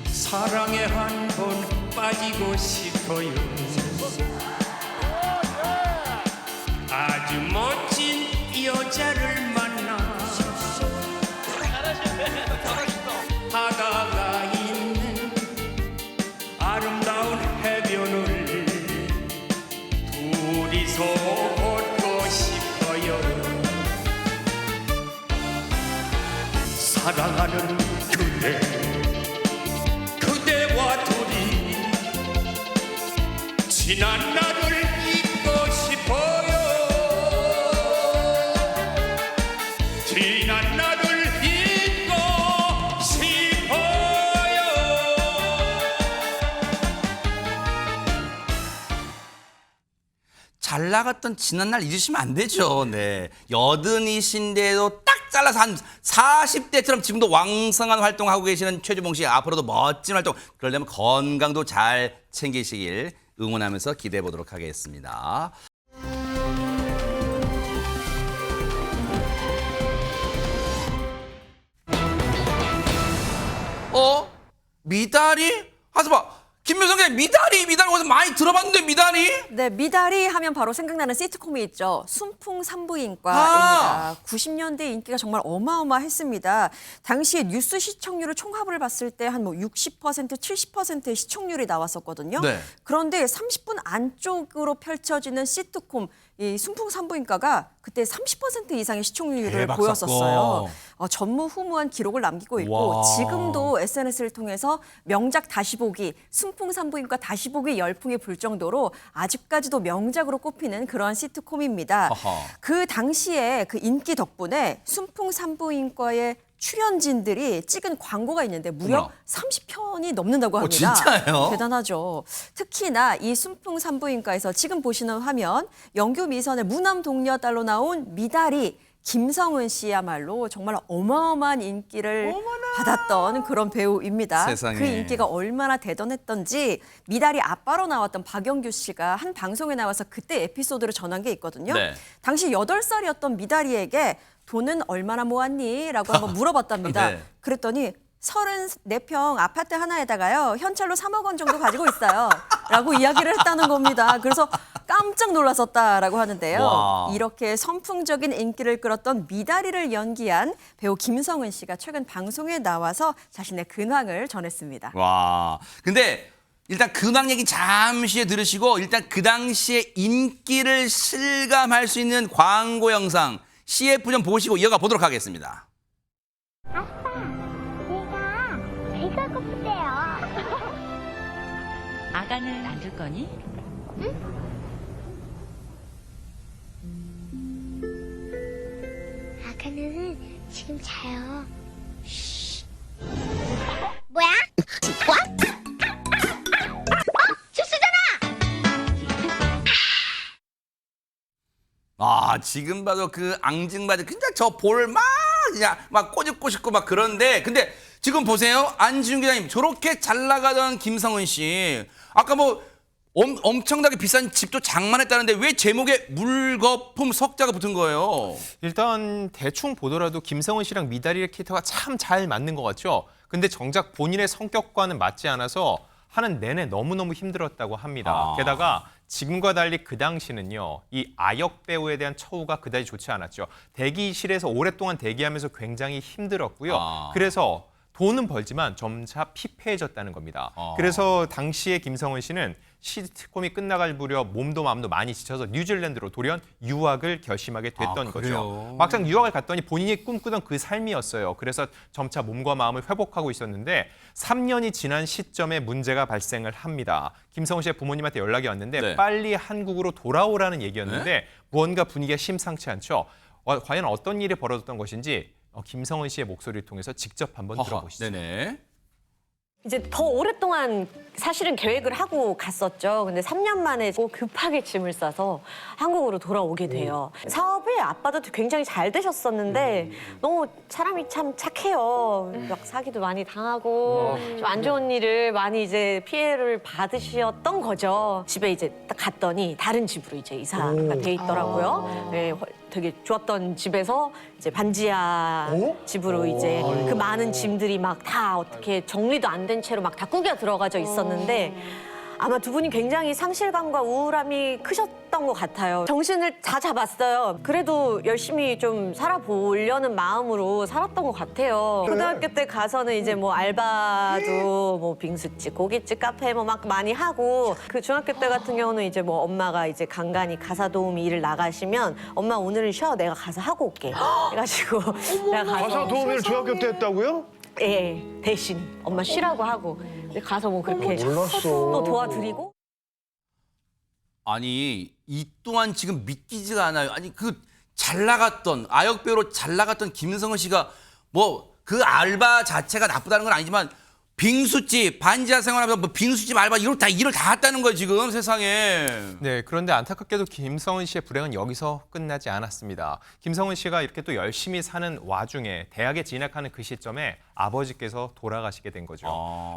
사랑에 한 번 빠지고 싶어요. 아주 멋진 여자를 만나 바다가 있는 아름다운 해변을 둘이서 걷고 싶어요. 사랑하는 그대 그대와 둘이 지난 날을 잊고 싶어요. 지난 날을 잊고 싶어요. 잘 나갔던 지난날 잊으시면 안 되죠. 네. 여든이신데도 딱 잘라서 한 40대처럼 지금도 왕성한 활동하고 계시는 최주봉 씨, 앞으로도 멋진 활동, 그러려면 건강도 잘 챙기시길 응원하면서 기대해 보도록 하겠습니다. 미다리? 하서 봐. 김묘성의 미다리 어디서 많이 들어봤는데 미다리? 네, 미다리 하면 바로 생각나는 시트콤이 있죠. 순풍산부인과입니다. 90년대 인기가 정말 어마어마했습니다. 당시 뉴스 시청률을 총합을 봤을 때 한 60%, 70%의 시청률이 나왔었거든요. 네. 그런데 30분 안쪽으로 펼쳐지는 시트콤 이 순풍산부인과가 그때 30% 이상의 시청률을 대박 보였었어요. 사건. 전무후무한 기록을 남기고 있고 와. 지금도 SNS를 통해서 명작 다시 보기, 순풍산부인과 다시 보기 열풍이 불 정도로 아직까지도 명작으로 꼽히는 그러한 시트콤입니다. 아하. 그 당시에 그 인기 덕분에 순풍산부인과의 출연진들이 찍은 광고가 있는데 무려 어머나. 30편이 넘는다고 합니다. 진짜요? 대단하죠. 특히나 이 순풍산부인과에서 지금 보시는 화면 영규 미선의 무남 동료 딸로 나온 미다리 김성은 씨야말로 정말 어마어마한 인기를 받았던 그런 배우입니다. 세상에. 그 인기가 얼마나 대단했던지 미다리 아빠로 나왔던 박영규 씨가 한 방송에 나와서 그때 에피소드를 전한 게 있거든요. 네. 당시 8살이었던 미다리에게 돈은 얼마나 모았니? 라고 한번 물어봤답니다. 네. 그랬더니 34평 아파트 하나에다가요. 현찰로 3억 원 정도 가지고 있어요. 라고 이야기를 했다는 겁니다. 그래서 깜짝 놀랐었다라고 하는데요. 와. 이렇게 선풍적인 인기를 끌었던 미다리를 연기한 배우 김성은 씨가 최근 방송에 나와서 자신의 근황을 전했습니다. 와. 근데 일단 근황 얘기 잠시 들으시고 일단 그 당시에 인기를 실감할 수 있는 광고 영상 CF 좀 보시고 이어가 보도록 하겠습니다. 아빠, 배가 고프대요. 아가는 안 줄 거니? 아가는 지금 자요. 쉬. 뭐야? 뭐? 지금 봐도 그 앙증맞은 그냥 저 볼 막 그냥 막 꼬집고 싶고 막 그런데 근데 지금 보세요. 안지훈 기자님 저렇게 잘 나가던 김성은 씨 아까 뭐 엄청나게 비싼 집도 장만했다는데 왜 제목에 물거품 석자가 붙은 거예요? 일단 대충 보더라도 김성은 씨랑 미다리의 캐릭터가 참 잘 맞는 것 같죠. 근데 정작 본인의 성격과는 맞지 않아서 하는 내내 너무너무 힘들었다고 합니다. 게다가 지금과 달리 그 당시는요, 이 아역 배우에 대한 처우가 그다지 좋지 않았죠. 대기실에서 오랫동안 대기하면서 굉장히 힘들었고요. 그래서 돈은 벌지만 점차 피폐해졌다는 겁니다. 그래서 당시에 김성은 씨는 시트콤이 끝나갈 무렵 몸도 마음도 많이 지쳐서 뉴질랜드로 돌연 유학을 결심하게 됐던 거죠. 막상 유학을 갔더니 본인이 꿈꾸던 그 삶이었어요. 그래서 점차 몸과 마음을 회복하고 있었는데 3년이 지난 시점에 문제가 발생을 합니다. 김성은 씨의 부모님한테 연락이 왔는데 네. 빨리 한국으로 돌아오라는 얘기였는데 무언가 분위기가 심상치 않죠. 과연 어떤 일이 벌어졌던 것인지 김성은 씨의 목소리를 통해서 직접 한번 들어보시죠. 네네. 이제 더 오랫동안 사실은 계획을 하고 갔었죠. 근데 3년 만에 급하게 짐을 싸서 한국으로 돌아오게 돼요. 사업에 아빠도 굉장히 잘 되셨었는데 너무 사람이 참 착해요. 막 사기도 많이 당하고 좀 안 좋은 일을 많이 이제 피해를 받으셨던 거죠. 집에 이제 딱 갔더니 다른 집으로 이제 이사가 돼 있더라고요. 네, 되게 좋았던 집에서 이제 반지하 집으로 이제 그 많은 짐들이 막 다 어떻게 정리도 안 된 채로 막 다 꾸겨 들어가져 있었는데 아마 두 분이 굉장히 상실감과 우울함이 크셨던 것 같아요. 정신을 다 잡았어요. 그래도 열심히 좀 살아보려는 마음으로 살았던 것 같아요. 초등학교 때 가서는 이제 뭐 알바도 뭐 빙수집, 고깃집, 카페 뭐 막 많이 하고 그 중학교 때 같은 경우는 이제 뭐 엄마가 이제 간간히 가사 도우미 일을 나가시면 엄마 오늘은 쉬어 내가 가서 하고 올게 해가지고 내가 가서 도우미를 중학교 때 했다고요? 예, 대신 엄마 쉬라고 하고 가서 뭐 그렇게 또 도와드리고. 아니 이 또한 지금 믿기지가 않아요. 아니 그 잘 나갔던 아역배우로 잘 나갔던 김성은 씨가 뭐 그 알바 자체가 나쁘다는 건 아니지만 빙수집 반지하 생활하면서 뭐 빙수집 알바 일을 다 했다는 거예요 지금 세상에. 네, 그런데 안타깝게도 김성은 씨의 불행은 여기서 끝나지 않았습니다. 김성은 씨가 이렇게 또 열심히 사는 와중에 대학에 진학하는 그 시점에 아버지께서 돌아가시게 된 거죠.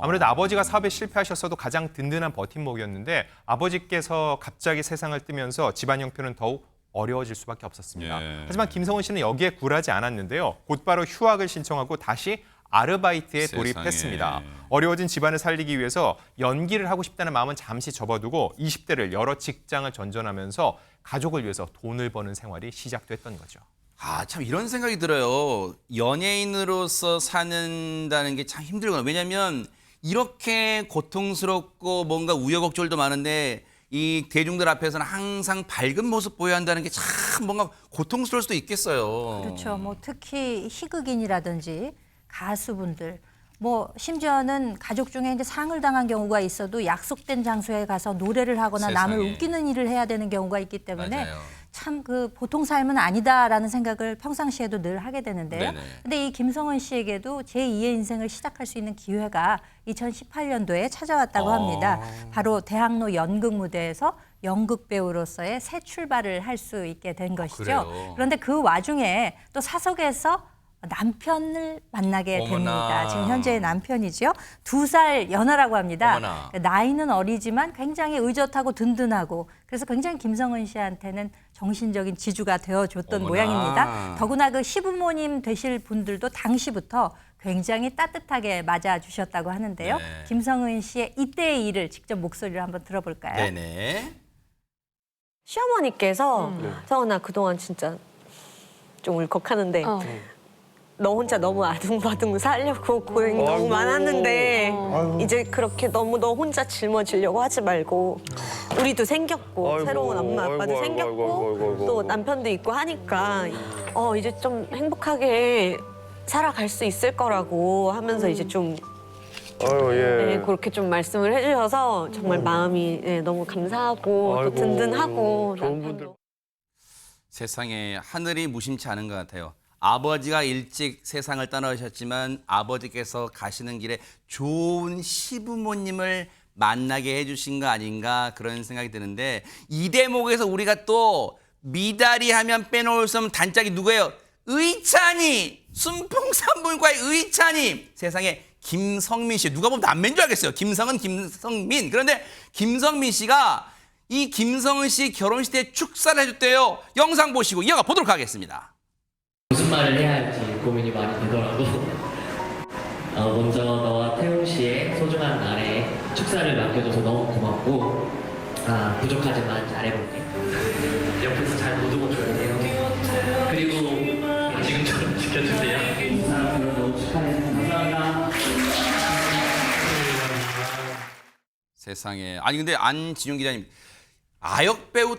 아무래도 아버지가 사업에 실패하셨어도 가장 든든한 버팀목이었는데 아버지께서 갑자기 세상을 뜨면서 집안 형편은 더욱 어려워질 수밖에 없었습니다. 하지만 김성은 씨는 여기에 굴하지 않았는데요. 곧바로 휴학을 신청하고 다시 아르바이트에 돌입했습니다. 어려워진 집안을 살리기 위해서 연기를 하고 싶다는 마음은 잠시 접어두고 20대를 여러 직장을 전전하면서 가족을 위해서 돈을 버는 생활이 시작됐던 거죠. 아, 참 이런 생각이 들어요. 연예인으로서 사는다는 게 참 힘들거든요. 왜냐하면 이렇게 고통스럽고 뭔가 우여곡절도 많은데 이 대중들 앞에서는 항상 밝은 모습 보여야 한다는 게 참 뭔가 고통스러울 수도 있겠어요. 그렇죠. 뭐 특히 희극인이라든지 가수분들, 뭐 심지어는 가족 중에 이제 상을 당한 경우가 있어도 약속된 장소에 가서 노래를 하거나 남을 웃기는 일을 해야 되는 경우가 있기 때문에 참 그 보통 삶은 아니다라는 생각을 평상시에도 늘 하게 되는데요. 근데 이 김성은 씨에게도 제2의 인생을 시작할 수 있는 기회가 2018년도에 찾아왔다고 합니다. 바로 대학로 연극 무대에서 연극 배우로서의 새 출발을 할 수 있게 된 것이죠. 그런데 그 와중에 또 사석에서 남편을 만나게 됩니다. 지금 현재의 남편이죠. 2살 연하라고 합니다. 나이는 어리지만 굉장히 의젓하고 든든하고 그래서 굉장히 김성은 씨한테는 정신적인 지주가 되어줬던 모양입니다. 더구나 그 시부모님 되실 분들도 당시부터 굉장히 따뜻하게 맞아주셨다고 하는데요. 김성은 씨의 이때의 일을 직접 목소리를 한번 들어볼까요? 네네. 시어머니께서 성은아 그동안 진짜 좀 울컥하는데 너 혼자 너무 아둥바둥 살려고 고생 너무 많았는데 이제 그렇게 너무 너 혼자 짊어지려고 하지 말고 우리도 생겼고 새로운 엄마 아빠도 생겼고 또 남편도 있고 하니까 이제 좀 행복하게 살아갈 수 있을 거라고 하면서 이제 좀 네, 그렇게 좀 말씀을 해주셔서 정말 마음이 너무 감사하고 또 든든하고 남편도. 세상에 하늘이 무심치 않은 것 같아요. 아버지가 일찍 세상을 떠나셨지만 아버지께서 가시는 길에 좋은 시부모님을 만나게 해주신 거 아닌가 그런 생각이 드는데 이 대목에서 우리가 또 미다리 하면 빼놓을 수 없는 단짝이 누구예요? 의찬이! 순풍산물과의 의찬이! 세상에 김성민 씨, 누가 보면 남매인 줄 알겠어요. 김성은, 김성민. 그런데 김성민 씨가 이 김성은 씨 결혼식 때 축사를 해줬대요. 영상 보시고 이어가 보도록 하겠습니다. 무슨 말을 해야 할지 고민이 많이 되더라고. 먼저 너와 태용 씨의 소중한 날에 축사를 맡겨줘서 너무 고맙고 부족하지만 잘해볼게. 옆에서 잘 보듬어 줘야 돼요. 그리고 지금처럼 지켜주세요. 이 사람들로 너무 축하해. 감사합니다. 세상에. 아니 근데 안진용 기자님, 아역배우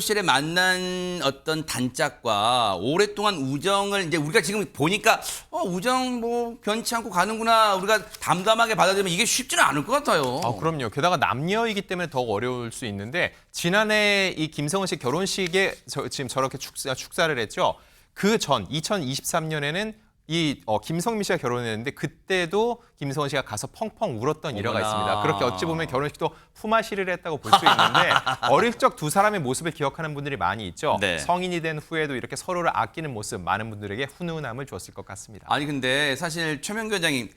시절에 만난 어떤 단짝과 오랫동안 우정을 이제 우리가 지금 보니까 우정 뭐 변치 않고 가는구나 우리가 담담하게 받아들이면 이게 쉽지는 않을 것 같아요. 그럼요. 게다가 남녀이기 때문에 더 어려울 수 있는데 지난해 이 김성은 씨 결혼식에 지금 저렇게 축사를 했죠. 그 전 2023년에는 이 김성민 씨가 결혼했는데 그때도 김성은 씨가 가서 펑펑 울었던 일화가 있습니다. 그렇게 어찌 보면 결혼식도 품앗이를 했다고 볼 수 있는데 어릴 적 두 사람의 모습을 기억하는 분들이 많이 있죠. 성인이 된 후에도 이렇게 서로를 아끼는 모습 많은 분들에게 훈훈함을 줬을 것 같습니다. 아니 근데 사실 최명규 회장님,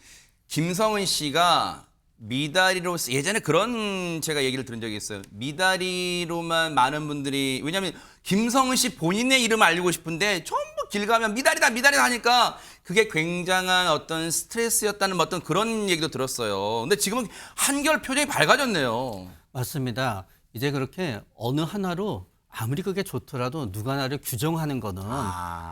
김성은 씨가 미다리로 예전에 그런 제가 얘기를 들은 적이 있어요. 미다리로만 많은 분들이 왜냐하면 김성은 씨 본인의 이름을 알리고 싶은데 전부 길 가면 미다리다 하니까 그게 굉장한 어떤 스트레스였다는 어떤 그런 얘기도 들었어요. 근데 지금은 한결 표정이 밝아졌네요. 맞습니다. 이제 그렇게 어느 하나로 아무리 그게 좋더라도 누가 나를 규정하는 거는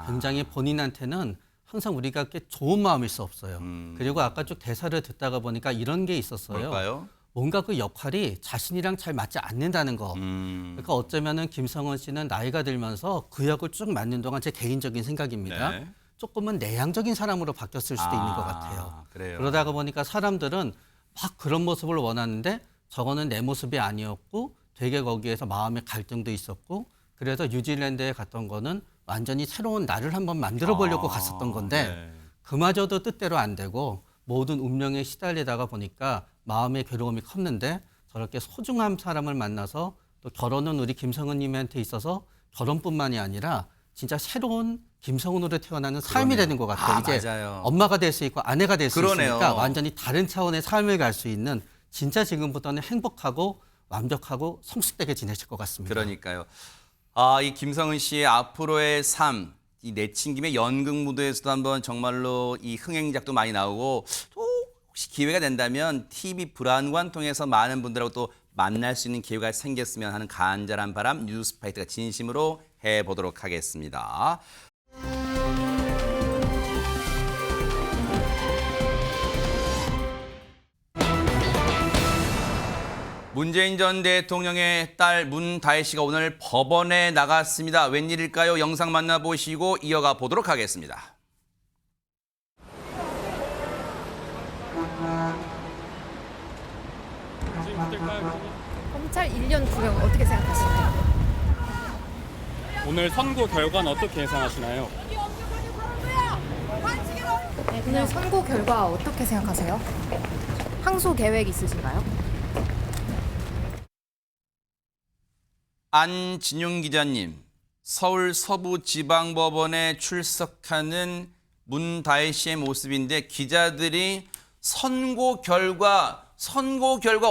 굉장히 본인한테는 항상 우리가 이렇게 좋은 마음일 수 없어요. 그리고 아까 쭉 대사를 듣다가 보니까 이런 게 있었어요. 뭘까요? 뭔가 그 역할이 자신이랑 잘 맞지 않는다는 거. 그러니까 어쩌면은 김성원 씨는 나이가 들면서 그 역을 쭉 맡는 동안 제 개인적인 생각입니다. 네. 조금은 내향적인 사람으로 바뀌었을 수도 있는 것 같아요. 그래요. 그러다가 보니까 사람들은 막 그런 모습을 원하는데 저거는 내 모습이 아니었고 되게 거기에서 마음의 갈등도 있었고 그래서 뉴질랜드에 갔던 거는 완전히 새로운 나를 한번 만들어 보려고 갔었던 건데 네. 그마저도 뜻대로 안 되고 모든 운명에 시달리다가 보니까 마음의 괴로움이 컸는데 저렇게 소중한 사람을 만나서 또 결혼은 우리 김성은님한테 있어서 결혼뿐만이 아니라 진짜 새로운 김성은으로 태어나는 삶이 그러네요. 되는 것 같아요. 이제 맞아요. 엄마가 될 수 있고 아내가 될 수 그러네요. 있으니까 완전히 다른 차원의 삶을 갈 수 있는 진짜 지금부터는 행복하고 완벽하고 성숙되게 지내실 것 같습니다. 그러니까요. 이 김성은 씨의 앞으로의 삶, 이 내친김의 연극 무대에서도 한번 정말로 이 흥행작도 많이 나오고 또 혹시 기회가 된다면 TV 불안관 통해서 많은 분들하고 또 만날 수 있는 기회가 생겼으면 하는 간절한 바람 뉴스파이트가 진심으로 해보도록 하겠습니다. 문재인 전 대통령의 딸 문다혜 씨가 오늘 법원에 나갔습니다. 웬일일까요? 영상 만나보시고 이어가 보도록 하겠습니다. 검찰 1년 구형 어떻게 생각하시나요? 오늘 선고 결과는 어떻게 예상하시나요? 오늘 선고 결과 어떻게 생각하세요? 항소 계획 있으신가요? 안진용 기자님, 서울 서부지방법원에 출석하는 문다혜 씨의 모습인데 기자들이 선고 결과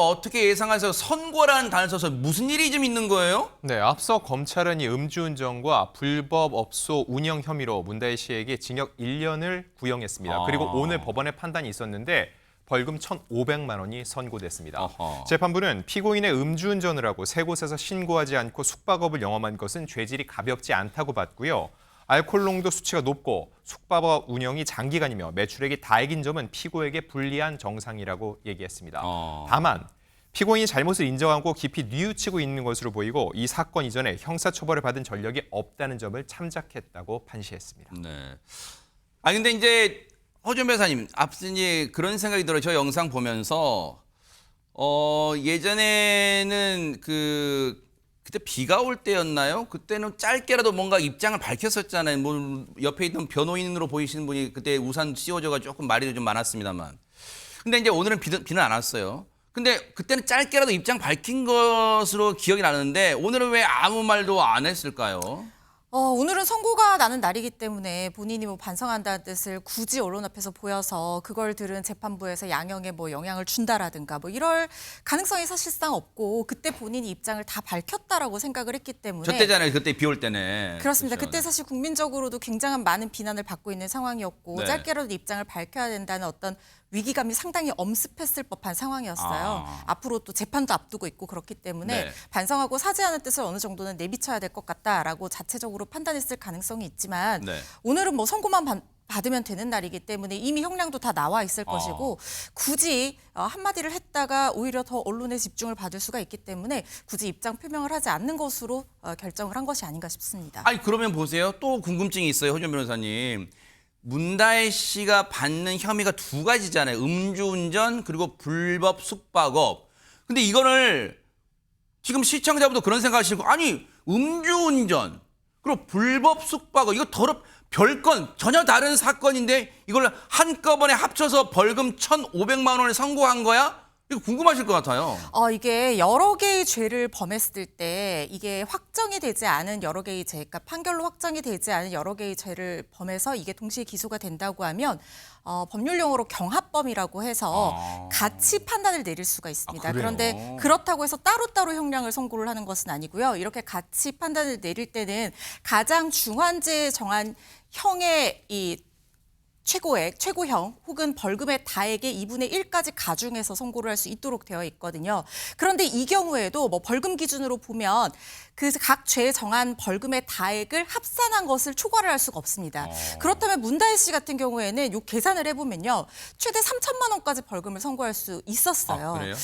어떻게 예상하세요? 선고라는 단어 써서 무슨 일이 좀 있는 거예요? 네, 앞서 검찰은 이 음주운전과 불법 업소 운영 혐의로 문다혜 씨에게 징역 1년을 구형했습니다. 그리고 오늘 법원의 판단이 있었는데 벌금 1,500만 원이 선고됐습니다. 재판부는 피고인의 음주운전을 하고 세 곳에서 신고하지 않고 숙박업을 영업한 것은 죄질이 가볍지 않다고 봤고요. 알코올 농도 수치가 높고 숙박업 운영이 장기간이며 매출액이 다액인 점은 피고에게 불리한 정상이라고 얘기했습니다. 다만 피고인이 잘못을 인정하고 깊이 뉘우치고 있는 것으로 보이고 이 사건 이전에 형사처벌을 받은 전력이 없다는 점을 참작했다고 판시했습니다. 네. 근데 이제 허준 변호사님, 앞서 그런 생각이 들어요. 저 영상 보면서 예전에는 그때 비가 올 때였나요? 그때는 짧게라도 뭔가 입장을 밝혔었잖아요. 뭐 옆에 있던 변호인으로 보이시는 분이 그때 우산 씌워져가 조금 말이 좀 많았습니다만. 근데 이제 오늘은 비는 안 왔어요. 근데 그때는 짧게라도 입장 밝힌 것으로 기억이 나는데 오늘은 왜 아무 말도 안 했을까요? 오늘은 선고가 나는 날이기 때문에 본인이 뭐 반성한다는 뜻을 굳이 언론 앞에서 보여서 그걸 들은 재판부에서 양형에 뭐 영향을 준다라든가 뭐 이럴 가능성이 사실상 없고 그때 본인이 입장을 다 밝혔다라고 생각을 했기 때문에 저 때잖아요. 그때 비 올 때네. 그렇습니다. 그렇죠. 그때 사실 국민적으로도 굉장한 많은 비난을 받고 있는 상황이었고 네. 짧게라도 입장을 밝혀야 된다는 어떤 위기감이 상당히 엄습했을 법한 상황이었어요. 앞으로 또 재판도 앞두고 있고 그렇기 때문에 네. 반성하고 사죄하는 뜻을 어느 정도는 내비쳐야 될 것 같다라고 자체적으로 판단했을 가능성이 있지만 네. 오늘은 뭐 선고만 받으면 되는 날이기 때문에 이미 형량도 다 나와 있을 것이고 굳이 한마디를 했다가 오히려 더 언론의 집중을 받을 수가 있기 때문에 굳이 입장 표명을 하지 않는 것으로 결정을 한 것이 아닌가 싶습니다. 그러면 보세요. 또 궁금증이 있어요. 허준 변호사님. 문다혜 씨가 받는 혐의가 두 가지잖아요. 음주운전 그리고 불법 숙박업. 근데 이거를 지금 시청자분도 그런 생각하시고 음주운전 그리고 불법 숙박업 이거 별건 전혀 다른 사건인데 이걸 한꺼번에 합쳐서 벌금 1,500만 원을 선고한 거야? 이거 궁금하실 것 같아요. 이게 여러 개의 죄를 범했을 때 이게 확정이 되지 않은 여러 개의 죄, 그러니까 판결로 확정이 되지 않은 여러 개의 죄를 범해서 이게 동시에 기소가 된다고 하면 법률 용어로 경합범이라고 해서 같이 판단을 내릴 수가 있습니다. 그래요? 그런데 그렇다고 해서 따로따로 형량을 선고를 하는 것은 아니고요. 이렇게 같이 판단을 내릴 때는 가장 중환죄에 정한 형의 이 최고액, 최고형 혹은 벌금의 다액의 2분의 1까지 가중해서 선고를 할 수 있도록 되어 있거든요. 그런데 이 경우에도 뭐 벌금 기준으로 보면 그 각 죄에 정한 벌금의 다액을 합산한 것을 초과를 할 수가 없습니다. 그렇다면 문다혜 씨 같은 경우에는 요 계산을 해보면요. 최대 3천만 원까지 벌금을 선고할 수 있었어요. 그래요?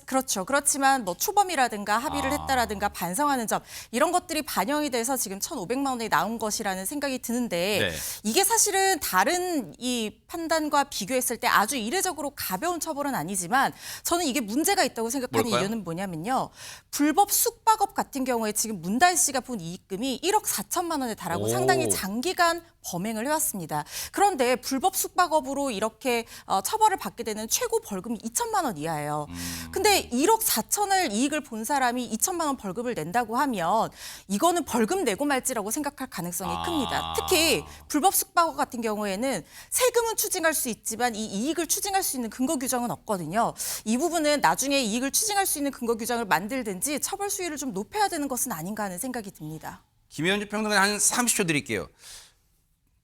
그렇죠. 그렇지만 뭐 초범이라든가 합의를 했다라든가 반성하는 점 이런 것들이 반영이 돼서 지금 1,500만 원이 나온 것이라는 생각이 드는데 네. 이게 사실은 다른 이 판단과 비교했을 때 아주 이례적으로 가벼운 처벌은 아니지만 저는 이게 문제가 있다고 생각하는 뭘까요? 이유는 뭐냐면요. 불법 숙박업 같은 경우에 지금 문다혜 씨가 본 이익금이 1억 4천만 원에 달하고 오. 상당히 장기간 범행을 해왔습니다. 그런데 불법 숙박업으로 이렇게 처벌을 받게 되는 최고 벌금이 2천만 원 이하예요. 근데 1억 4천을 이익을 본 사람이 2천만 원 벌금을 낸다고 하면 이거는 벌금 내고 말지라고 생각할 가능성이 큽니다. 특히 불법 숙박업 같은 경우에는 세금은 추징할 수 있지만 이 이익을 추징할 수 있는 근거 규정은 없거든요. 이 부분은 나중에 이익을 추징할 수 있는 근거 규정을 만들든지 처벌 수위를 좀 높여야 되는 것은 아닌가 하는 생각이 듭니다. 김현주 평론가 한 30초 드릴게요.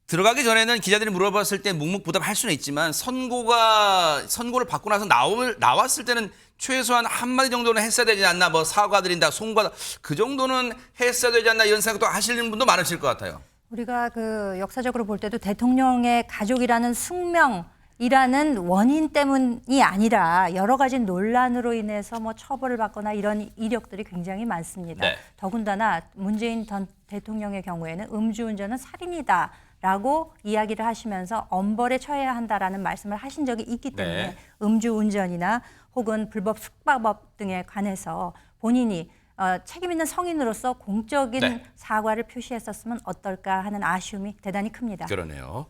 들어가기 전에는 기자들이 물어봤을 때 묵묵부답할 수는 있지만 선고를 받고 나서 나왔을 때는 최소한 한마디 정도는 했어야 되지 않나, 뭐 사과드린다, 송구하다, 그 정도는 했어야 되지 않나 이런 생각도 하시는 분도 많으실 것 같아요. 우리가 그 역사적으로 볼 때도 대통령의 가족이라는 숙명이라는 원인 때문이 아니라 여러 가지 논란으로 인해서 뭐 처벌을 받거나 이런 이력들이 굉장히 많습니다. 네. 더군다나 문재인 전 대통령의 경우에는 음주운전은 살인이다라고 이야기를 하시면서 엄벌에 처해야 한다라는 말씀을 하신 적이 있기 때문에 네. 음주운전이나 혹은 불법 숙박업 등에 관해서 본인이 책임 있는 성인으로서 공적인 네. 사과를 표시했었으면 어떨까 하는 아쉬움이 대단히 큽니다. 그러네요.